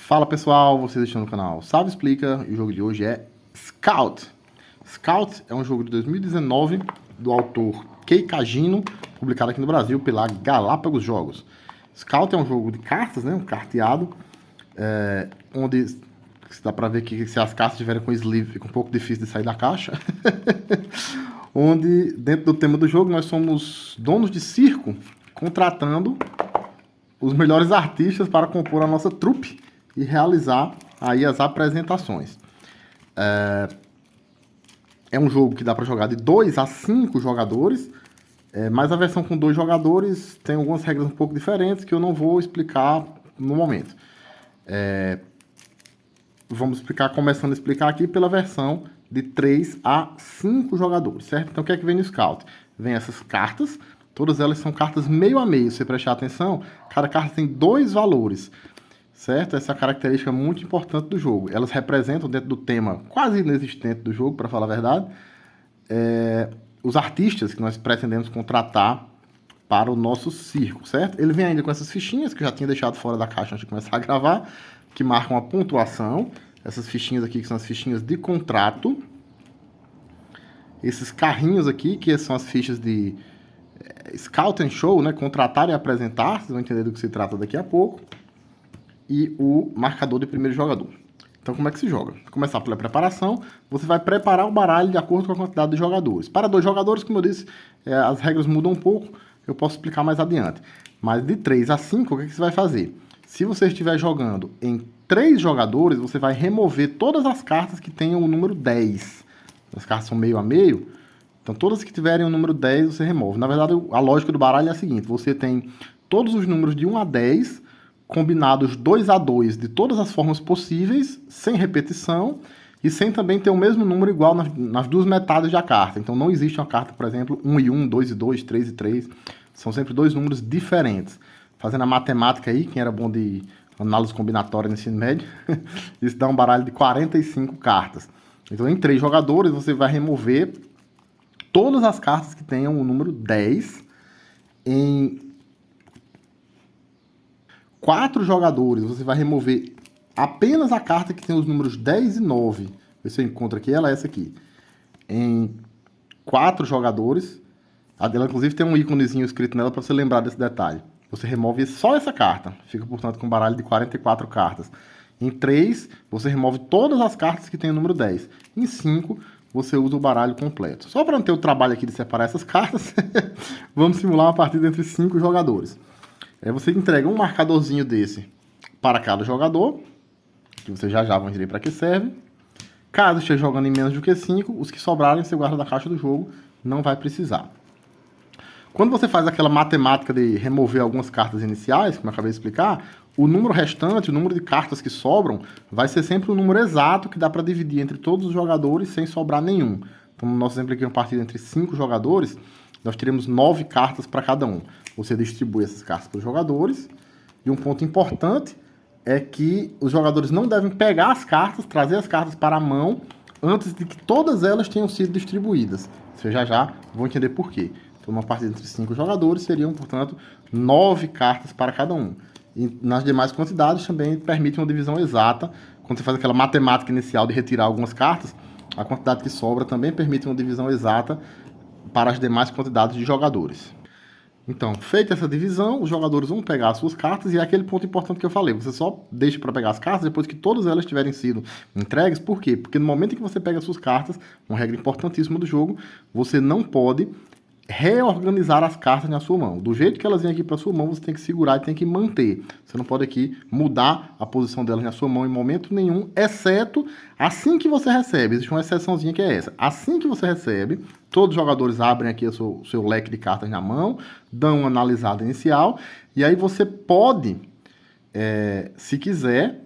Fala pessoal, vocês estão no canal Sávio Explica e o jogo de hoje é Scout. Scout é um jogo de 2019 do autor Kei Kajino, publicado aqui no Brasil pela Galápagos Jogos. Scout é um jogo de cartas, né, um carteado, onde dá pra ver que se as cartas estiverem com sleeve fica um pouco difícil de sair da caixa. Onde, dentro do tema do jogo, nós somos donos de circo contratando os melhores artistas para compor a nossa trupe e realizar aí as apresentações. É um jogo que dá para jogar de 2 a 5 jogadores, mas a versão com 2 jogadores tem algumas regras um pouco diferentes que eu não vou explicar no momento. Vamos explicar, começando a explicar aqui pela versão de 3 a 5 jogadores, certo? Então o que é que vem no Scout? Vem essas cartas, todas elas são cartas meio a meio, se você prestar atenção, cada carta tem 2 valores. Certo? Essa é a característica muito importante do jogo. Elas representam, dentro do tema quase inexistente do jogo, para falar a verdade, os artistas que nós pretendemos contratar para o nosso circo, certo? Ele vem ainda com essas fichinhas, que eu já tinha deixado fora da caixa antes de começar a gravar, que marcam a pontuação. Essas fichinhas aqui, que são as fichinhas de contrato. Esses carrinhos aqui, que são as fichas de Scout and Show, né? Contratar e apresentar, vocês vão entender do que se trata daqui a pouco. E o marcador de primeiro jogador. Então, como é que se joga? Vou começar pela preparação. Você vai preparar o baralho de acordo com a quantidade de jogadores. Para 2 jogadores, como eu disse, as regras mudam um pouco. Eu posso explicar mais adiante. Mas de 3 a 5, o que você vai fazer? Se você estiver jogando em 3 jogadores, você vai remover todas as cartas que tenham o número 10. As cartas são meio a meio. Então, todas que tiverem o número 10, você remove. Na verdade, a lógica do baralho é a seguinte. Você tem todos os números de 1 a 10... combinados 2 a 2 de todas as formas possíveis, sem repetição, e sem também ter o mesmo número igual nas duas metades da carta. Então não existe uma carta, por exemplo, 1 e 1, 2 e 2, 3 e 3. São sempre 2 números diferentes. Fazendo a matemática aí, quem era bom de análise combinatória no ensino médio, isso dá um baralho de 45 cartas. Então em 3 jogadores você vai remover todas as cartas que tenham o número 10. Em 4 jogadores, você vai remover apenas a carta que tem os números 10 e 9. Vê se eu encontro aqui, ela é essa aqui. Em 4 jogadores, a dela inclusive tem um íconezinho escrito nela para você lembrar desse detalhe. Você remove só essa carta, fica portanto com um baralho de 44 cartas. Em 3, você remove todas as cartas que tem o número 10. Em 5, você usa o baralho completo. Só para não ter o trabalho aqui de separar essas cartas, vamos simular uma partida entre 5 jogadores. Você entrega um marcadorzinho desse para cada jogador, que vocês já vão entender para que serve. Caso esteja jogando em menos do que 5, os que sobrarem você guarda da caixa do jogo, não vai precisar. Quando você faz aquela matemática de remover algumas cartas iniciais, como eu acabei de explicar, o número restante, o número de cartas que sobram, vai ser sempre o número exato que dá para dividir entre todos os jogadores sem sobrar nenhum. Então, no nosso exemplo aqui, uma partida entre 5 jogadores, nós teremos 9 cartas para cada um. Você distribui essas cartas para os jogadores. E um ponto importante é que os jogadores não devem pegar as cartas, trazer as cartas para a mão, antes de que todas elas tenham sido distribuídas. Vocês já vão entender por quê. Então, uma partida entre 5 jogadores seriam, portanto, 9 cartas para cada um. E nas demais quantidades também permite uma divisão exata. Quando você faz aquela matemática inicial de retirar algumas cartas, a quantidade que sobra também permite uma divisão exata para as demais quantidades de jogadores. Então, feita essa divisão, os jogadores vão pegar as suas cartas e é aquele ponto importante que eu falei. Você só deixa para pegar as cartas depois que todas elas tiverem sido entregues. Por quê? Porque no momento em que você pega as suas cartas, uma regra importantíssima do jogo, você não pode reorganizar as cartas na sua mão. Do jeito que elas vêm aqui para sua mão, você tem que segurar e tem que manter. Você não pode aqui mudar a posição delas na sua mão em momento nenhum, exceto assim que você recebe. Existe uma exceçãozinha que é essa. Assim que você recebe, todos os jogadores abrem aqui o seu leque de cartas na mão, dão uma analisada inicial, e aí você pode, se quiser,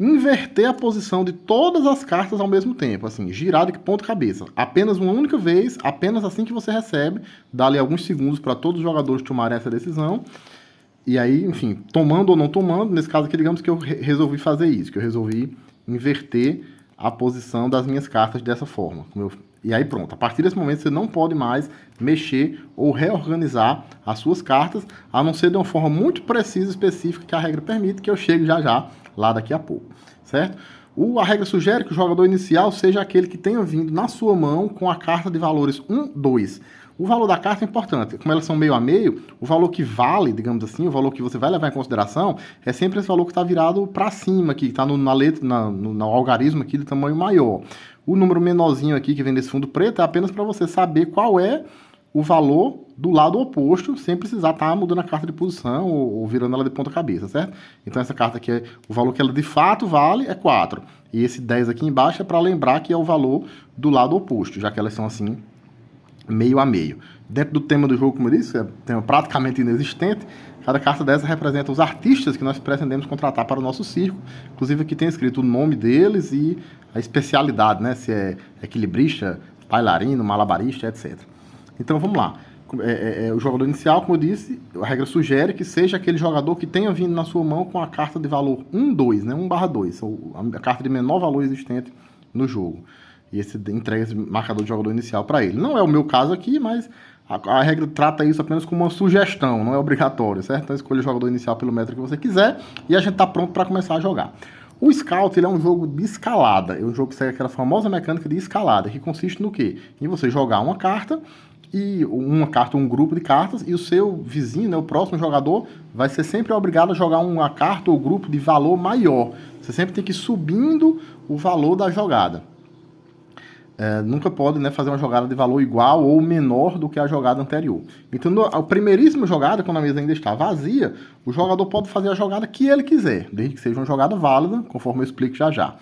inverter a posição de todas as cartas ao mesmo tempo, assim, girar de ponta cabeça. Apenas uma única vez, apenas assim que você recebe, dá ali alguns segundos para todos os jogadores tomarem essa decisão. E aí, enfim, tomando ou não tomando, nesse caso aqui, digamos que eu resolvi fazer isso, que eu resolvi inverter a posição das minhas cartas dessa forma, como eu E aí pronto, a partir desse momento você não pode mais mexer ou reorganizar as suas cartas, a não ser de uma forma muito precisa e específica que a regra permite, que eu chego já já lá daqui a pouco, certo? A regra sugere que o jogador inicial seja aquele que tenha vindo na sua mão com a carta de valores 1, 2. O valor da carta é importante. Como elas são meio a meio, o valor que vale, digamos assim, o valor que você vai levar em consideração é sempre esse valor que está virado para cima, aqui, que está na letra, no algarismo aqui de tamanho maior. O número menorzinho aqui que vem desse fundo preto é apenas para você saber qual é o valor do lado oposto, sem precisar estar mudando a carta de posição ou virando ela de ponta cabeça, certo? Então essa carta aqui, o valor que ela de fato vale é 4. E esse 10 aqui embaixo é para lembrar que é o valor do lado oposto, já que elas são assim, meio a meio. Dentro do tema do jogo, como eu disse, é um tema praticamente inexistente, cada carta dessa representa os artistas que nós pretendemos contratar para o nosso circo. Inclusive aqui tem escrito o nome deles e a especialidade, né? Se é equilibrista, bailarino, malabarista, etc. Então vamos lá. O jogador inicial, como eu disse, a regra sugere que seja aquele jogador que tenha vindo na sua mão com a carta de valor 1, 2, né? 1/2, ou a carta de menor valor existente no jogo. E esse entrega esse marcador de jogador inicial para ele. Não é o meu caso aqui, mas a regra trata isso apenas como uma sugestão, não é obrigatório, certo? Então escolha o jogador inicial pelo método que você quiser e a gente está pronto para começar a jogar. O Scout ele é um jogo de escalada, é um jogo que segue aquela famosa mecânica de escalada, que consiste no quê? Em você jogar uma carta, um grupo de cartas, e o seu vizinho, né, o próximo jogador, vai ser sempre obrigado a jogar uma carta ou grupo de valor maior. Você sempre tem que ir subindo o valor da jogada. Nunca pode, né, fazer uma jogada de valor igual ou menor do que a jogada anterior. Então, a primeiríssima jogada, quando a mesa ainda está vazia, o jogador pode fazer a jogada que ele quiser, desde que seja uma jogada válida, conforme eu explico já já.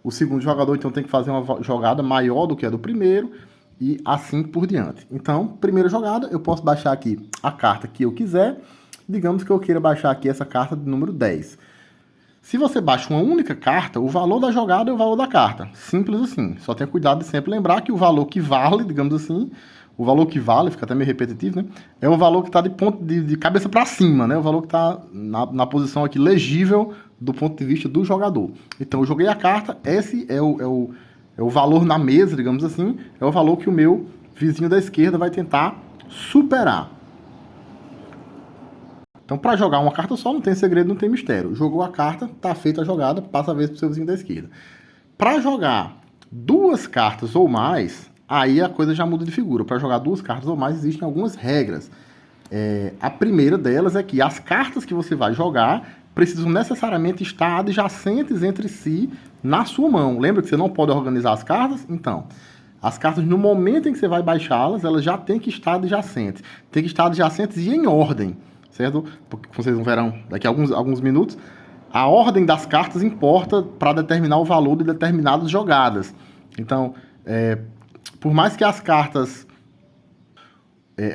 O segundo jogador, então, tem que fazer uma jogada maior do que a do primeiro, e assim por diante. Então, primeira jogada, eu posso baixar aqui a carta que eu quiser. Digamos que eu queira baixar aqui essa carta de número 10. Se você baixa uma única carta, o valor da jogada é o valor da carta. Simples assim. Só tenha cuidado de sempre lembrar que o valor que vale, digamos assim, o valor que vale, fica até meio repetitivo, né? É o valor que está de cabeça para cima, né? O valor que está na posição aqui legível do ponto de vista do jogador. Então, eu joguei a carta, esse é o valor na mesa, digamos assim, é o valor que o meu vizinho da esquerda vai tentar superar. Então, para jogar uma carta só, não tem segredo, não tem mistério. Jogou a carta, tá feita a jogada, passa a vez pro seu vizinho da esquerda. Para jogar duas cartas ou mais, aí a coisa já muda de figura. Para jogar duas cartas ou mais, existem algumas regras. A primeira delas é que as cartas que você vai jogar precisam necessariamente estar adjacentes entre si na sua mão. Lembra que você não pode organizar as cartas? Então, as cartas, no momento em que você vai baixá-las, elas já têm que estar adjacentes. Tem que estar adjacentes e em ordem. Certo? Porque vocês verão daqui a alguns minutos, a ordem das cartas importa para determinar o valor de determinadas jogadas. Então, por mais que as cartas,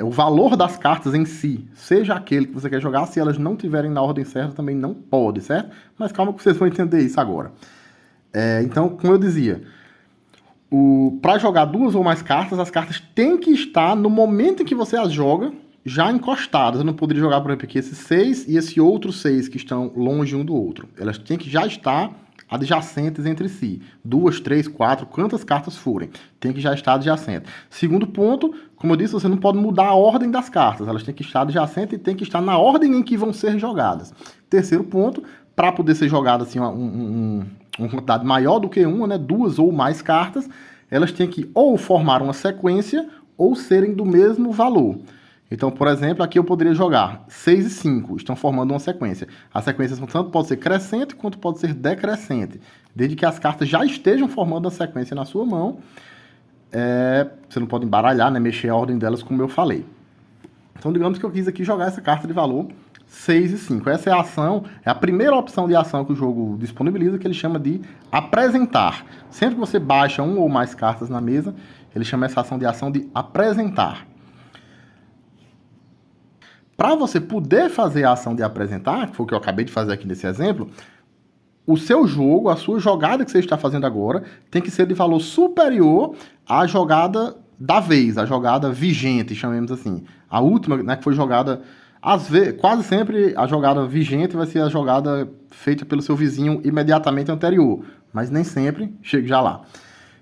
o valor das cartas em si seja aquele que você quer jogar, se elas não tiverem na ordem certa, também não pode, certo? Mas calma que vocês vão entender isso agora. Então, como eu dizia, para jogar duas ou mais cartas, as cartas têm que estar no momento em que você as joga, já encostadas. Eu não poderia jogar, por exemplo, aqui esse 6 e esse outro 6 que estão longe um do outro. Elas têm que já estar adjacentes entre si. 2, 3, 4, quantas cartas forem. Tem que já estar adjacente. Segundo ponto, como eu disse, você não pode mudar a ordem das cartas. Elas têm que estar adjacentes e têm que estar na ordem em que vão ser jogadas. Terceiro ponto, para poder ser jogada assim, uma quantidade maior do que uma, né, duas ou mais cartas, elas têm que ou formar uma sequência ou serem do mesmo valor. Então, por exemplo, aqui eu poderia jogar 6 e 5, estão formando uma sequência. A sequência tanto pode ser crescente quanto pode ser decrescente. Desde que as cartas já estejam formando a sequência na sua mão, você não pode embaralhar, né, mexer a ordem delas como eu falei. Então, digamos que eu quis aqui jogar essa carta de valor 6 e 5. Essa é a ação, é a primeira opção de ação que o jogo disponibiliza, que ele chama de apresentar. Sempre que você baixa uma ou mais cartas na mesa, ele chama essa ação de apresentar. Para você poder fazer a ação de apresentar, que foi o que eu acabei de fazer aqui nesse exemplo, o seu jogo, a sua jogada que você está fazendo agora, tem que ser de valor superior à jogada da vez, a jogada vigente, chamemos assim. A última, né, que foi jogada, quase sempre a jogada vigente vai ser a jogada feita pelo seu vizinho imediatamente anterior, mas nem sempre, chega já lá.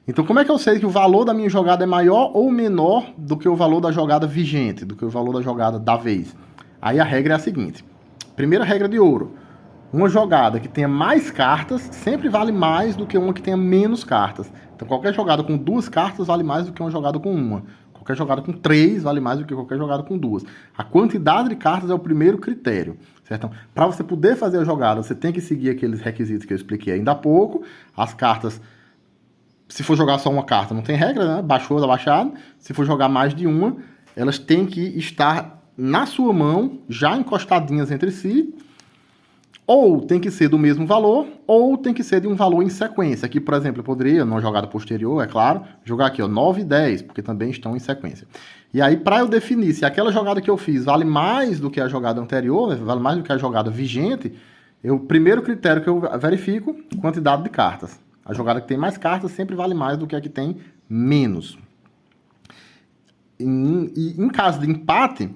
Então, como é que eu sei que o valor da minha jogada é maior ou menor do que o valor da jogada vigente, do que o valor da jogada da vez? Aí a regra é a seguinte. Primeira regra de ouro. Uma jogada que tenha mais cartas sempre vale mais do que uma que tenha menos cartas. Então, qualquer jogada com 2 cartas vale mais do que uma jogada com uma. Qualquer jogada com 3 vale mais do que qualquer jogada com 2. A quantidade de cartas é o primeiro critério. Certo? Então, para você poder fazer a jogada, você tem que seguir aqueles requisitos que eu expliquei ainda há pouco. As cartas, se for jogar só uma carta, não tem regra, né? Baixou, tá baixado. Se for jogar mais de uma, elas têm que estar na sua mão, já encostadinhas entre si. Ou tem que ser do mesmo valor, ou tem que ser de um valor em sequência. Aqui, por exemplo, eu poderia, numa jogada posterior, é claro, jogar aqui, ó, 9 e 10, porque também estão em sequência. E aí, para eu definir se aquela jogada que eu fiz vale mais do que a jogada anterior, né, vale mais do que a jogada vigente, o primeiro critério que eu verifico, quantidade de cartas. A jogada que tem mais cartas sempre vale mais do que a que tem menos. Em caso de empate,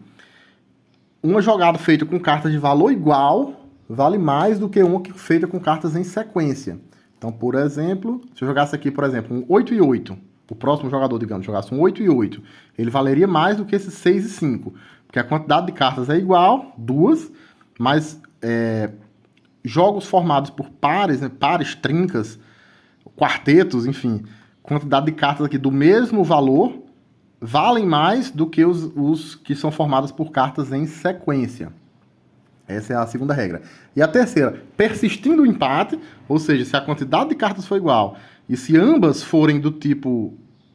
uma jogada feita com cartas de valor igual vale mais do que uma feita com cartas em sequência. Então, por exemplo, se eu jogasse aqui, por exemplo, um 8 e 8, o próximo jogador, digamos, jogasse um 8 e 8, ele valeria mais do que esse 6 e 5, porque a quantidade de cartas é igual, 2, mas jogos formados por pares, né, pares, trincas, quartetos, enfim, quantidade de cartas aqui do mesmo valor valem mais do que os que são formados por cartas em sequência. Essa é a segunda regra. E a terceira, persistindo o empate, ou seja, se a quantidade de cartas for igual e se ambas forem do tipo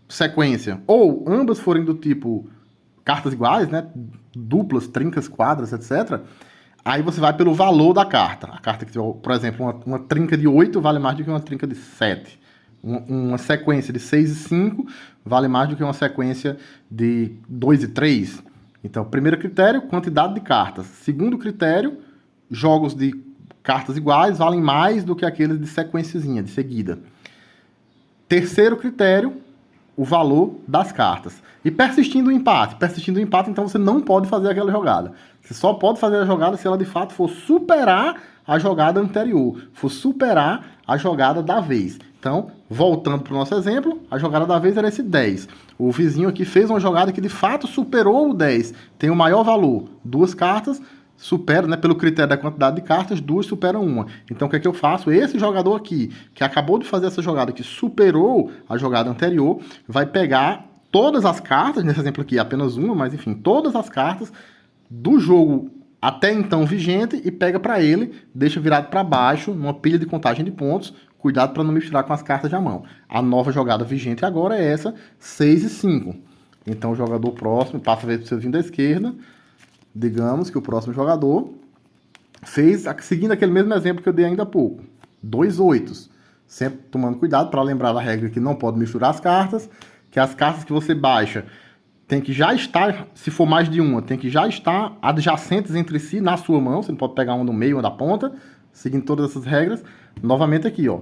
sequência ou ambas forem do tipo cartas iguais, né, duplas, trincas, quadras, etc., aí você vai pelo valor da carta. A carta que, por exemplo, uma trinca de 8 vale mais do que uma trinca de 7. Uma sequência de 6 e 5 vale mais do que uma sequência de 2 e 3. Então, primeiro critério, quantidade de cartas. Segundo critério, jogos de cartas iguais valem mais do que aqueles de sequenciazinha, de seguida. Terceiro critério, o valor das cartas. E persistindo o empate. Persistindo o empate, então você não pode fazer aquela jogada. Você só pode fazer a jogada se ela de fato for superar a jogada anterior, for superar a jogada da vez. Então, voltando para o nosso exemplo, a jogada da vez era esse 10. O vizinho aqui fez uma jogada que de fato superou o 10. Tem o maior valor. 2 cartas supera, né, pelo critério da quantidade de cartas, 2 superam uma. Então, o que é que eu faço? Esse jogador aqui, que acabou de fazer essa jogada, que superou a jogada anterior, vai pegar todas as cartas, nesse exemplo aqui apenas uma, mas enfim, todas as cartas do jogo até então vigente e pega para ele, deixa virado para baixo, numa pilha de contagem de pontos. Cuidado para não misturar com as cartas de mão. A nova jogada vigente agora é essa, 6 e 5. Então o jogador próximo passa a vez para o seu vindo da esquerda. Digamos que o próximo jogador fez, seguindo aquele mesmo exemplo que eu dei ainda há pouco. 2 8s. Sempre tomando cuidado para lembrar da regra que não pode misturar as cartas, que as cartas que você baixa tem que já estar, se for mais de uma, tem que já estar adjacentes entre si na sua mão. Você não pode pegar uma no meio, uma da ponta, seguindo todas essas regras. Novamente aqui, ó.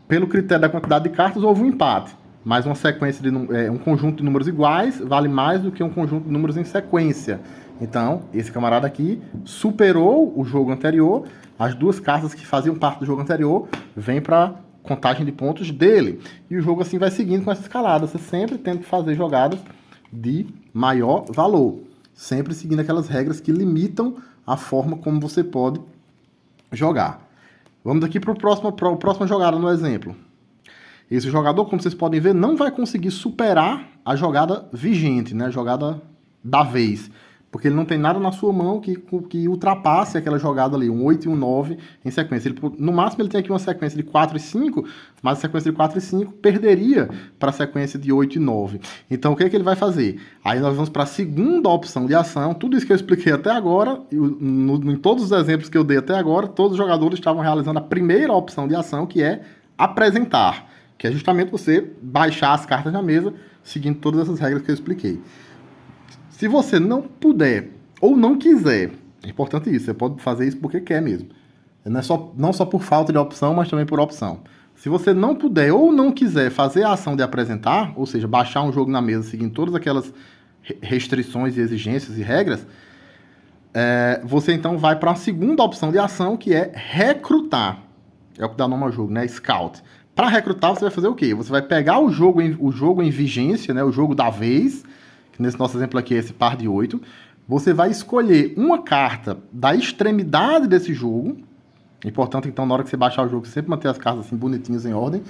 Pelo critério da quantidade de cartas, houve um empate. Mas uma sequência de um conjunto de números iguais vale mais do que um conjunto de números em sequência. Então, esse camarada aqui superou o jogo anterior. As 2 cartas que faziam parte do jogo anterior vêm para contagem de pontos dele. E o jogo assim vai seguindo com essa escalada. Você sempre tenta fazer jogadas de maior valor. Sempre seguindo aquelas regras que limitam a forma como você pode jogar. Vamos aqui para a próxima jogada no exemplo. Esse jogador, como vocês podem ver, não vai conseguir superar a jogada vigente, né? A jogada da vez. Porque ele não tem nada na sua mão que ultrapasse aquela jogada ali, um 8 e um 9 em sequência. No máximo ele tem aqui uma sequência de 4 e 5, mas a sequência de 4 e 5 perderia para a sequência de 8 e 9. Então o que é que ele vai fazer? Aí nós vamos para a segunda opção de ação. Tudo isso que eu expliquei até agora, em todos os exemplos que eu dei até agora, todos os jogadores estavam realizando a primeira opção de ação, que é apresentar. Que é justamente você baixar as cartas na mesa, seguindo todas essas regras que eu expliquei. Se você não puder ou não quiser, é importante isso, você pode fazer isso porque quer mesmo. Não só por falta de opção, mas também por opção. Se você não puder ou não quiser fazer a ação de apresentar, ou seja, baixar um jogo na mesa seguindo todas aquelas restrições e exigências e regras, você então vai para a segunda opção de ação, que é recrutar. É o que dá nome ao jogo, né? Scout. Para recrutar, você vai fazer o quê? Você vai pegar o jogo em vigência, né? O jogo da vez, que nesse nosso exemplo aqui é esse par de 8. Você vai escolher uma carta da extremidade desse jogo. É importante, então, na hora que você baixar o jogo, sempre manter as cartas assim bonitinhas em ordem.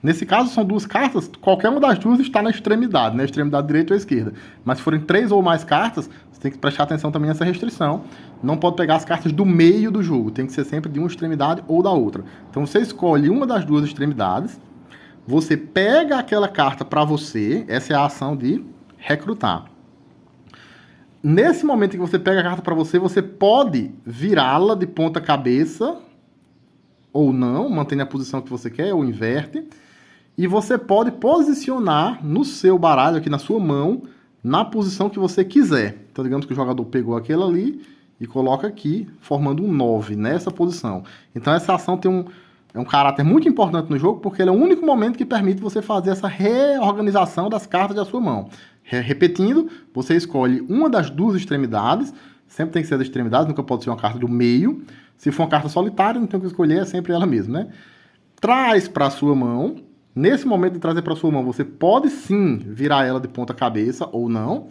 Nesse caso, são duas cartas, qualquer uma das duas está na extremidade, né? Extremidade direita ou esquerda. Mas se forem 3 ou mais cartas, você tem que prestar atenção também nessa restrição. Não pode pegar as cartas do meio do jogo, tem que ser sempre de uma extremidade ou da outra. Então você escolhe uma das duas extremidades, você pega aquela carta para você, essa é a ação de recrutar. Nesse momento que você pega a carta para você, você pode virá-la de ponta cabeça ou não, mantém a posição que você quer ou inverte. E você pode posicionar no seu baralho, aqui na sua mão, na posição que você quiser. Então, digamos que o jogador pegou aquele ali e coloca aqui, formando um 9 nessa posição. Então, essa ação tem um caráter muito importante no jogo, porque ele é o único momento que permite você fazer essa reorganização das cartas da sua mão. Repetindo, você escolhe uma das duas extremidades, sempre tem que ser das extremidades, nunca pode ser uma carta do meio. Se for uma carta solitária, não tem o que escolher, é sempre ela mesma, né? Traz para a sua mão. Nesse momento de trazer para sua mão, você pode sim virar ela de ponta cabeça ou não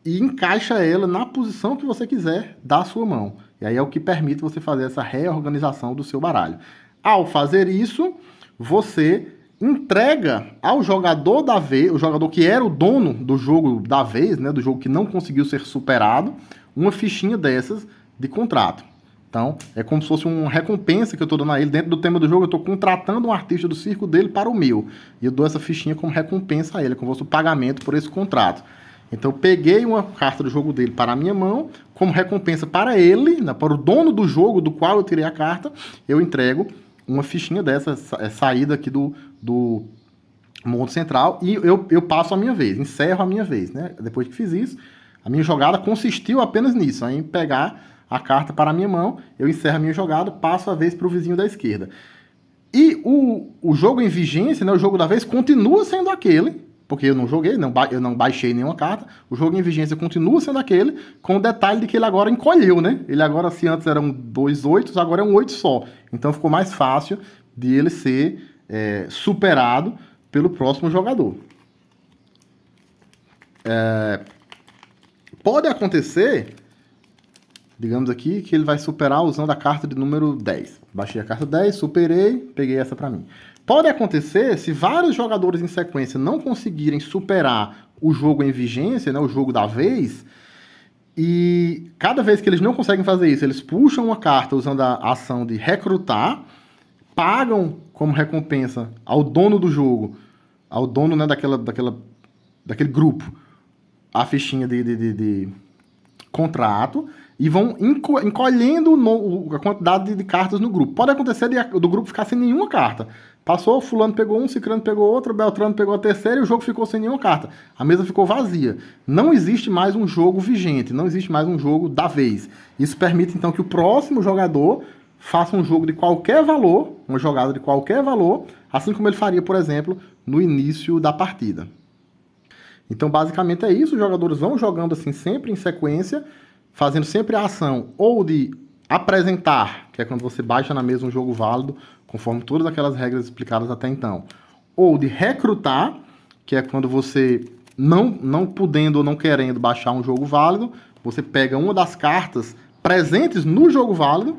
e encaixa ela na posição que você quiser da sua mão. E aí é o que permite você fazer essa reorganização do seu baralho. Ao fazer isso, você entrega ao jogador da vez, o jogador que era o dono do jogo da vez, né, do jogo que não conseguiu ser superado, uma fichinha dessas de contrato. Então, é como se fosse uma recompensa que eu estou dando a ele. Dentro do tema do jogo, eu estou contratando um artista do circo dele para o meu. E eu dou essa fichinha como recompensa a ele, como se fosse o pagamento por esse contrato. Então, eu peguei uma carta do jogo dele para a minha mão, como recompensa para ele, né, para o dono do jogo do qual eu tirei a carta, eu entrego uma fichinha dessa, saída aqui do monte central, e eu passo a minha vez, encerro a minha vez. Né? Depois que fiz isso, a minha jogada consistiu apenas nisso, em pegar a carta para a minha mão, eu encerro a minha jogada, passo a vez para o vizinho da esquerda. E o jogo em vigência, né, o jogo da vez, continua sendo aquele, porque eu não joguei, eu não baixei nenhuma carta, o jogo em vigência continua sendo aquele, com o detalhe de que ele agora encolheu, né? Ele agora, se antes eram 2 8, agora é um 8 só. Então ficou mais fácil de ele ser superado pelo próximo jogador. Pode acontecer, digamos aqui, que ele vai superar usando a carta de número 10. Baixei a carta 10, superei, peguei essa para mim. Pode acontecer, se vários jogadores em sequência não conseguirem superar o jogo em vigência, né, o jogo da vez, e cada vez que eles não conseguem fazer isso, eles puxam uma carta usando a ação de recrutar, pagam como recompensa ao dono do jogo, ao dono, né, daquele grupo, a fichinha de contrato, e vão encolhendo a quantidade de cartas no grupo. Pode acontecer do grupo ficar sem nenhuma carta. Passou, fulano pegou um, ciclano pegou outro, beltrano pegou a terceira e o jogo ficou sem nenhuma carta. A mesa ficou vazia. Não existe mais um jogo vigente, não existe mais um jogo da vez. Isso permite, então, que o próximo jogador faça um jogo de qualquer valor, uma jogada de qualquer valor, assim como ele faria, por exemplo, no início da partida. Então, basicamente é isso. Os jogadores vão jogando assim sempre em sequência, fazendo sempre a ação ou de apresentar, que é quando você baixa na mesa um jogo válido, conforme todas aquelas regras explicadas até então, ou de recrutar, que é quando você, não podendo ou não querendo baixar um jogo válido, você pega uma das cartas presentes no jogo válido,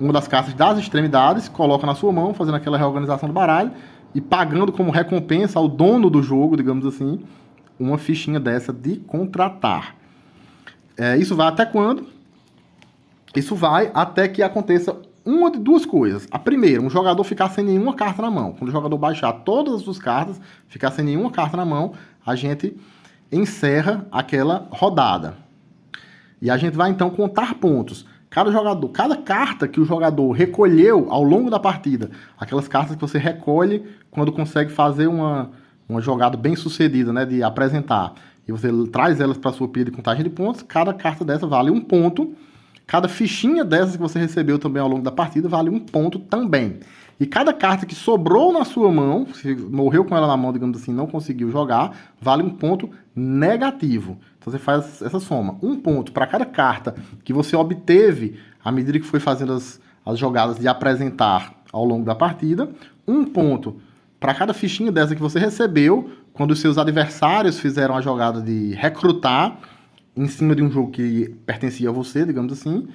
uma das cartas das extremidades, coloca na sua mão, fazendo aquela reorganização do baralho, e pagando como recompensa ao dono do jogo, digamos assim, uma fichinha dessa de contratar. Isso vai até quando? Isso vai até que aconteça uma de duas coisas. A primeira, um jogador ficar sem nenhuma carta na mão. Quando o jogador baixar todas as suas cartas, ficar sem nenhuma carta na mão, a gente encerra aquela rodada. E a gente vai então contar pontos. Cada carta que o jogador recolheu ao longo da partida, aquelas cartas que você recolhe quando consegue fazer uma jogada bem sucedida, né, de apresentar, e você traz elas para a sua pilha de contagem de pontos, cada carta dessa vale 1 ponto. Cada fichinha dessas que você recebeu também ao longo da partida vale 1 ponto também. E cada carta que sobrou na sua mão, se morreu com ela na mão, digamos assim, não conseguiu jogar, vale 1 ponto negativo. Então você faz essa soma. 1 ponto para cada carta que você obteve à medida que foi fazendo as jogadas de apresentar ao longo da partida. um ponto para cada fichinha dessa que você recebeu quando os seus adversários fizeram a jogada de recrutar em cima de um jogo que pertencia a você, digamos assim.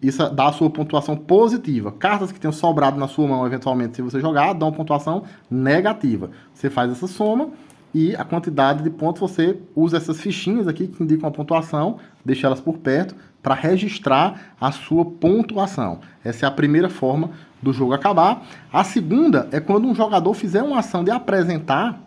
Isso dá a sua pontuação positiva. Cartas que tenham sobrado na sua mão, eventualmente, se você jogar, dão pontuação negativa. Você faz essa soma e a quantidade de pontos, você usa essas fichinhas aqui que indicam a pontuação, deixa elas por perto para registrar a sua pontuação. Essa é a primeira forma do jogo acabar. A segunda é quando um jogador fizer uma ação de apresentar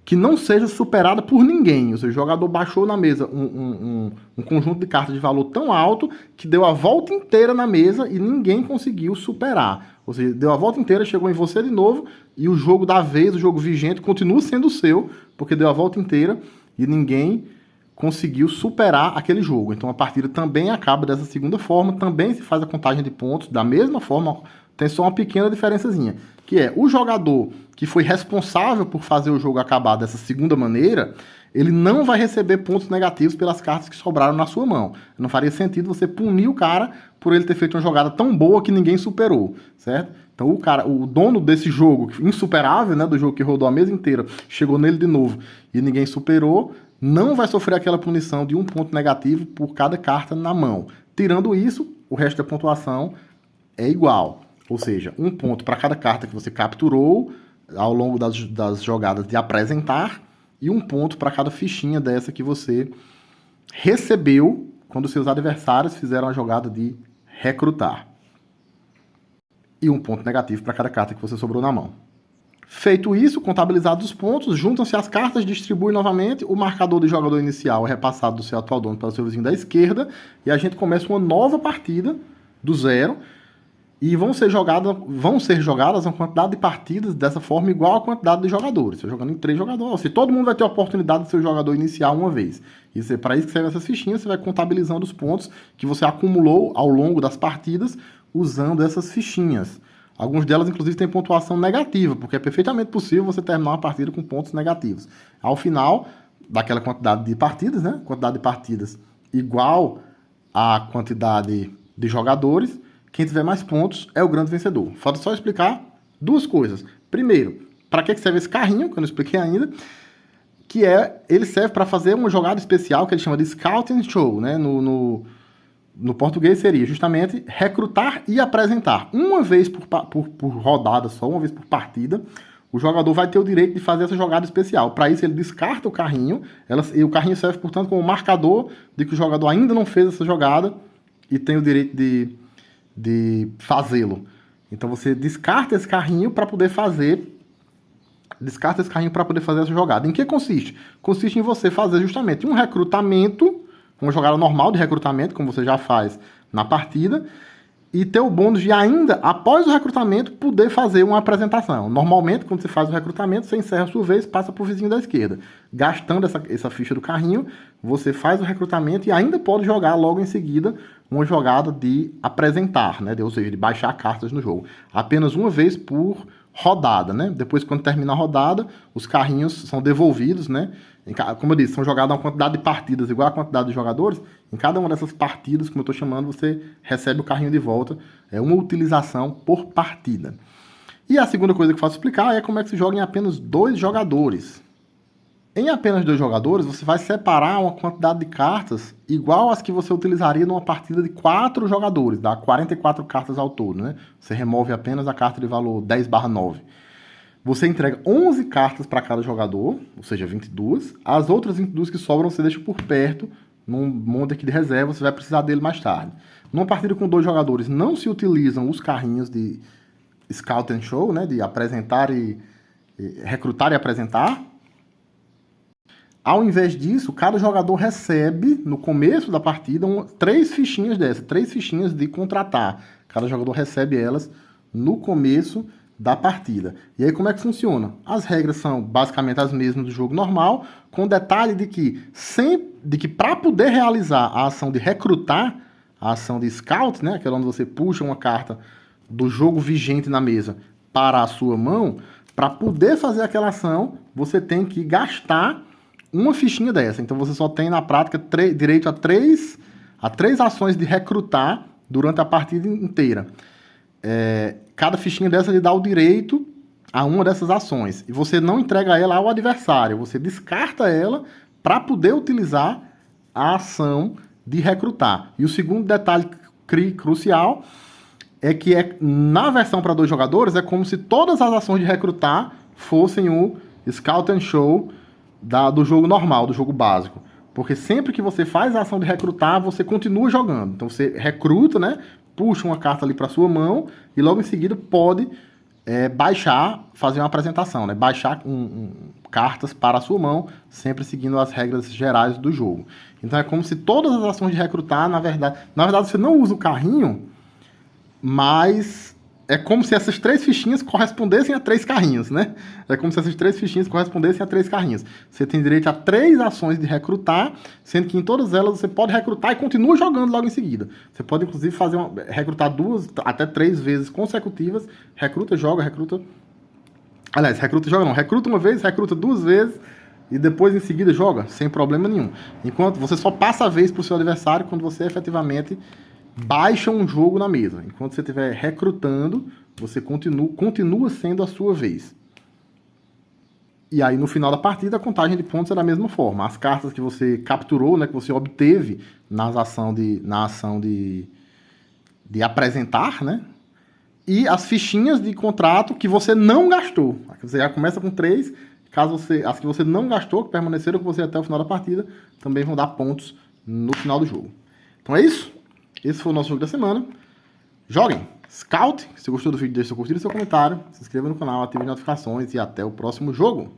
que não seja superada por ninguém. Ou seja, o jogador baixou na mesa um conjunto de cartas de valor tão alto que deu a volta inteira na mesa e ninguém conseguiu superar. Ou seja, deu a volta inteira, chegou em você de novo e o jogo da vez, o jogo vigente, continua sendo seu, porque deu a volta inteira e ninguém conseguiu superar aquele jogo. Então a partida também acaba dessa segunda forma, também se faz a contagem de pontos da mesma forma, tem só uma pequena diferençazinha, que é o jogador que foi responsável por fazer o jogo acabar dessa segunda maneira, ele não vai receber pontos negativos pelas cartas que sobraram na sua mão. Não faria sentido você punir o cara por ele ter feito uma jogada tão boa que ninguém superou, certo? Então o dono desse jogo, insuperável, né, do jogo que rodou a mesa inteira, chegou nele de novo e ninguém superou, não vai sofrer aquela punição de um ponto negativo por cada carta na mão. Tirando isso, o resto da pontuação é igual. Ou seja, um ponto para cada carta que você capturou ao longo das jogadas de apresentar e um ponto para cada fichinha dessa que você recebeu quando seus adversários fizeram a jogada de recrutar. E um ponto negativo para cada carta que você sobrou na mão. Feito isso, contabilizados os pontos, juntam-se as cartas, distribuem novamente, o marcador de jogador inicial é repassado do seu atual dono para o seu vizinho da esquerda e a gente começa uma nova partida do zero. E vão ser jogadas uma quantidade de partidas dessa forma igual à quantidade de jogadores. Você jogando em 3 jogadores. Ou seja, todo mundo vai ter a oportunidade de ser o jogador inicial uma vez. E para isso que servem essas fichinhas, você vai contabilizando os pontos que você acumulou ao longo das partidas usando essas fichinhas. Algumas delas, inclusive, têm pontuação negativa, porque é perfeitamente possível você terminar uma partida com pontos negativos. Ao final daquela quantidade de partidas, né? Quantidade de partidas igual à quantidade de jogadores, quem tiver mais pontos é o grande vencedor. Falta só explicar duas coisas. Primeiro, para que serve esse carrinho, que eu não expliquei ainda, que ele serve para fazer uma jogada especial que ele chama de Scouting Show, né? No português seria justamente recrutar e apresentar. Uma vez por rodada só, uma vez por partida, o jogador vai ter o direito de fazer essa jogada especial. Para isso, ele descarta o carrinho, e o carrinho serve, portanto, como marcador de que o jogador ainda não fez essa jogada e tem o direito de fazê-lo. Então você descarta esse carrinho para poder fazer essa jogada. Em que consiste? Consiste em você fazer justamente um recrutamento, uma jogada normal de recrutamento, como você já faz na partida, e ter o bônus de ainda, após o recrutamento, poder fazer uma apresentação. Normalmente, quando você faz o recrutamento, você encerra a sua vez, passa para o vizinho da esquerda. Gastando essa ficha do carrinho, você faz o recrutamento e ainda pode jogar logo em seguida uma jogada de apresentar, né? Ou seja, de baixar cartas no jogo. Apenas uma vez por rodada, né? Depois, quando termina a rodada, os carrinhos são devolvidos, né? Como eu disse, são jogadas uma quantidade de partidas igual a quantidade de jogadores. Em cada uma dessas partidas, como eu estou chamando, você recebe o carrinho de volta. É uma utilização por partida. E a segunda coisa que eu faço explicar é como é que se joga em apenas 2 jogadores. Em apenas 2 jogadores, você vai separar uma quantidade de cartas igual às que você utilizaria numa partida de 4 jogadores, dá 44 cartas ao todo, né? Você remove apenas a carta de valor 10/9. Você entrega 11 cartas para cada jogador, ou seja, 22. As outras 22 que sobram você deixa por perto, num monte aqui de reserva, você vai precisar dele mais tarde. Numa partida com 2 jogadores, não se utilizam os carrinhos de Scout and Show, né? De apresentar e recrutar e apresentar. Ao invés disso, cada jogador recebe, no começo da partida, 3 fichinhas dessas, 3 fichinhas de contratar. Cada jogador recebe elas no começo da partida. E aí como é que funciona? As regras são basicamente as mesmas do jogo normal, com o detalhe de que para poder realizar a ação de recrutar, a ação de scout, né, aquela onde você puxa uma carta do jogo vigente na mesa para a sua mão, para poder fazer aquela ação, você tem que gastar uma fichinha dessa. Então você só tem na prática direito a três ações de recrutar durante a partida inteira. cada fichinha dessa lhe dá o direito a uma dessas ações. E você não entrega ela ao adversário, você descarta ela para poder utilizar a ação de recrutar. E o segundo detalhe crucial é que na versão para 2 jogadores é como se todas as ações de recrutar fossem o Scout and Show do jogo normal, do jogo básico. Porque sempre que você faz a ação de recrutar, você continua jogando. Então você recruta, né? Puxa uma carta ali para sua mão e logo em seguida pode baixar, fazer uma apresentação, né? Baixar cartas para a sua mão, sempre seguindo as regras gerais do jogo. Então é como se todas as ações de recrutar, na verdade você não usa o carrinho, mas é como se essas 3 fichinhas correspondessem a 3 carrinhos, né? É como se essas 3 fichinhas correspondessem a 3 carrinhos. Você tem direito a 3 ações de recrutar, sendo que em todas elas você pode recrutar e continua jogando logo em seguida. Você pode, inclusive, recrutar 2 até 3 vezes consecutivas. Recruta, joga, recruta... Aliás, recruta, joga não. Recruta uma vez, recruta 2 vezes e depois em seguida joga, sem problema nenhum. Enquanto você só passa a vez para o seu adversário quando você efetivamente baixa um jogo na mesa. Enquanto você estiver recrutando, você continua sendo a sua vez. E aí, no final da partida, a contagem de pontos é da mesma forma. As cartas que você capturou, né, que você obteve na ação de apresentar, né, e as fichinhas de contrato que você não gastou. Aqui você já começa com 3. As que você não gastou, que permaneceram com você até o final da partida, também vão dar pontos no final do jogo. Então é isso. Esse foi o nosso jogo da semana. Joguem! Scout! Se gostou do vídeo, deixe seu curtir e seu comentário. Se inscreva no canal, ative as notificações e até o próximo jogo.